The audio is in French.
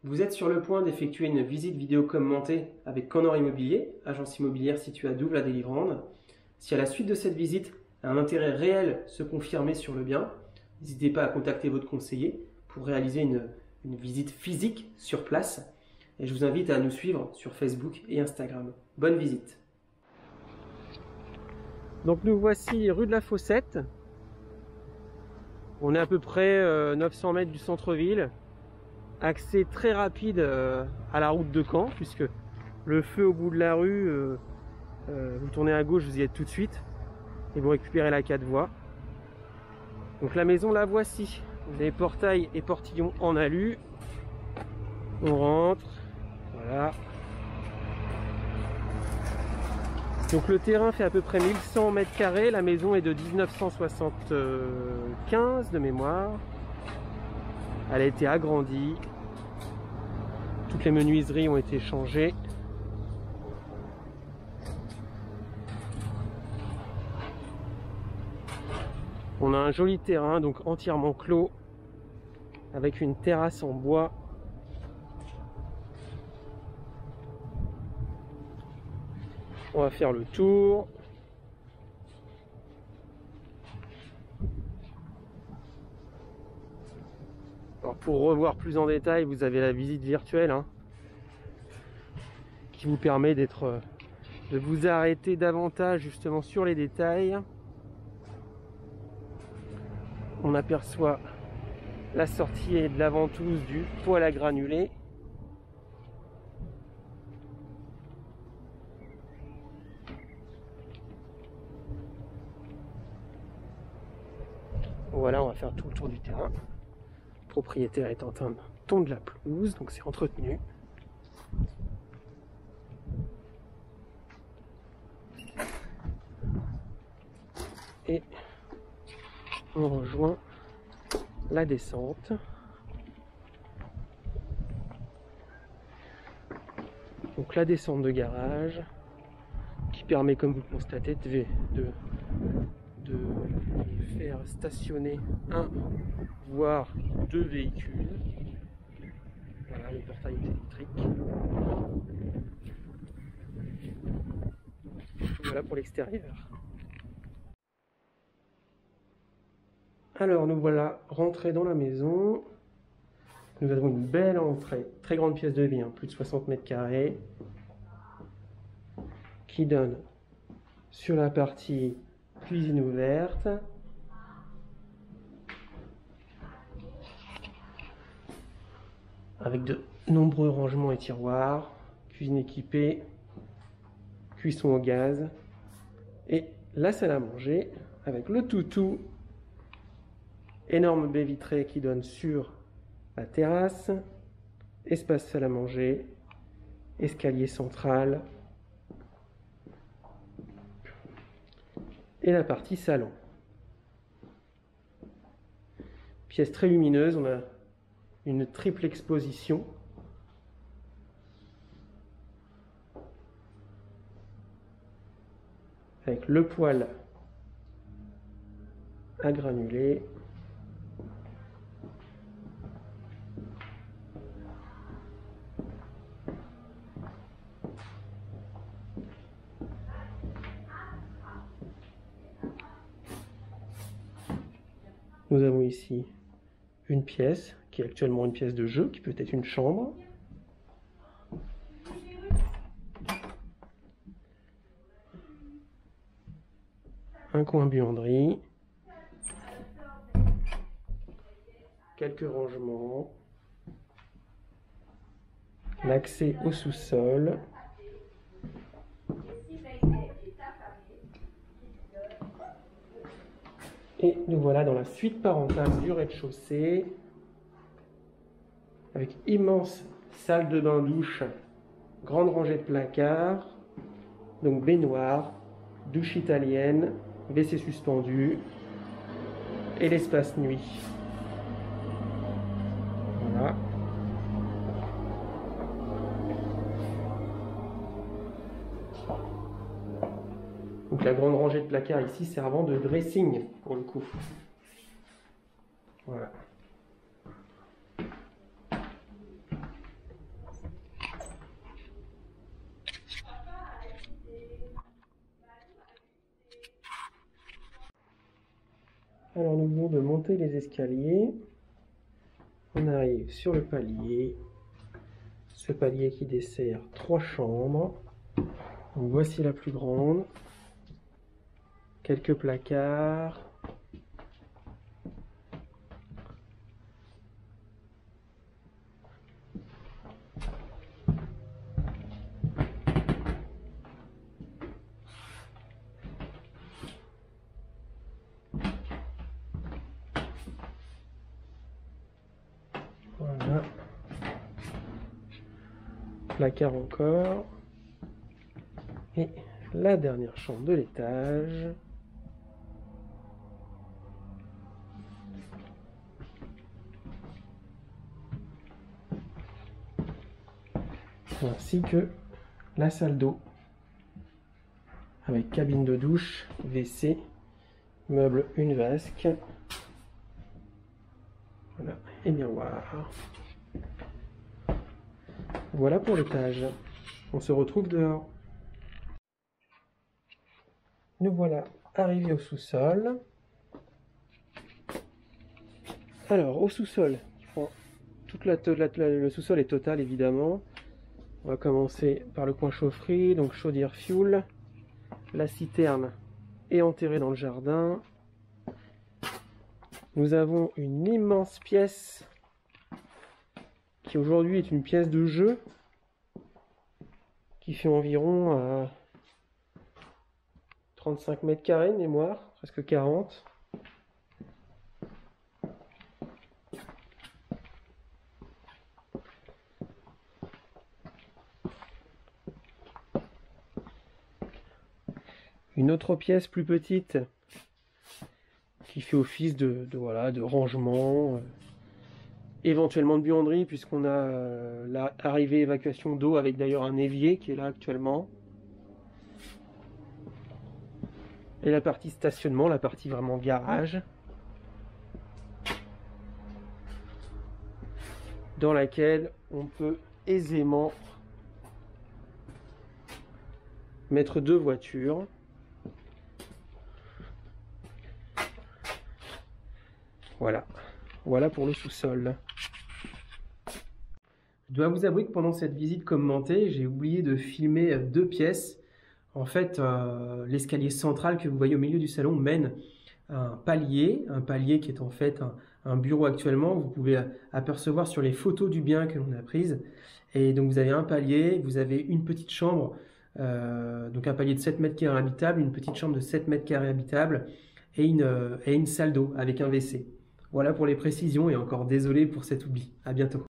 Vous êtes sur le point d'effectuer une visite vidéo commentée avec Candor Immobilier, agence immobilière située à Douvres-la-Délivrande. Si à la suite de cette visite, un intérêt réel se confirmait sur le bien, n'hésitez pas à contacter votre conseiller pour réaliser une visite physique sur place. Et je vous invite à nous suivre sur Facebook et Instagram. Bonne visite. Donc nous voici rue de la Fossette. On est à peu près 900 mètres du centre-ville. Accès très rapide à la route de Caen, puisque le feu au bout de la rue, vous tournez à gauche, vous y êtes tout de suite. Et vous récupérez la 4 voies. Donc la maison, la voici. Vous avez portail et portillon en alu. On rentre. Voilà. Donc le terrain fait à peu près 1100 mètres carrés. La maison est de 1975 de mémoire. Elle a été agrandie. Toutes les menuiseries ont été changées. On a un joli terrain, donc entièrement clos, avec une terrasse en bois. On va faire le tour. Alors pour revoir plus en détail, vous avez la visite virtuelle qui vous permet de vous arrêter davantage justement sur les détails. On aperçoit la sortie et de la ventouse du poêle à granulés. Voilà, on va faire tout le tour du terrain. Le propriétaire est en train de tondre la pelouse, donc c'est entretenu. Et on rejoint la descente. Donc la descente de garage qui permet, comme vous le constatez, de faire stationner un voire deux véhicules. Voilà, le portail est électrique. Voilà pour l'extérieur. Alors nous voilà rentrés dans la maison. Nous avons une belle entrée, très grande pièce de vie, plus de 60 mètres carrés, qui donne sur la partie cuisine ouverte, avec de nombreux rangements et tiroirs, cuisine équipée, cuisson au gaz, et la salle à manger avec le toutou, énorme baie vitrée qui donne sur la terrasse, espace salle à manger, escalier central et la partie salon. Pièce très lumineuse, on a une triple exposition. Avec le poêle à granulés. Nous avons ici une pièce qui est actuellement une pièce de jeu, qui peut être une chambre. Un coin buanderie. Quelques rangements. L'accès au sous-sol. Et nous voilà dans la suite parentale du rez-de-chaussée, avec immense salle de bain-douche, grande rangée de placards, donc baignoire, douche italienne, WC suspendu et l'espace nuit. Voilà. Donc la grande rangée de placards ici servant de dressing pour le coup. Voilà. Alors nous venons de monter les escaliers. On arrive sur le palier. Ce palier qui dessert 3 chambres. Donc voici la plus grande. Quelques placards. Voilà. Placard encore. Et la dernière chambre de l'étage. Ainsi que la salle d'eau avec cabine de douche, WC, meuble une vasque, voilà, et miroir. Voilà pour l'étage. On se retrouve dehors. Nous voilà arrivés au sous-sol. Alors au sous-sol, le sous-sol est total évidemment. On va commencer par le coin chaufferie, donc chaudière fioul. La citerne est enterrée dans le jardin. Nous avons une immense pièce qui aujourd'hui est une pièce de jeu qui fait environ 35 mètres carrés de mémoire, presque 40. Une autre pièce plus petite qui fait office de rangement, éventuellement de buanderie puisqu'on a l'arrivée évacuation d'eau avec d'ailleurs un évier qui est là actuellement. Et la partie stationnement, la partie vraiment garage, dans laquelle on peut aisément mettre 2 voitures. Voilà pour le sous-sol. Je dois vous avouer que pendant cette visite commentée, j'ai oublié de filmer 2 pièces. En fait, l'escalier central que vous voyez au milieu du salon mène à un palier qui est en fait un bureau actuellement. Vous pouvez apercevoir sur les photos du bien que l'on a prises. Et donc vous avez un palier, vous avez une petite chambre, donc un palier de 7 mètres carrés habitable, une petite chambre de 7 mètres carrés habitable et une salle d'eau avec un WC. Voilà pour les précisions et encore désolé pour cet oubli. À bientôt.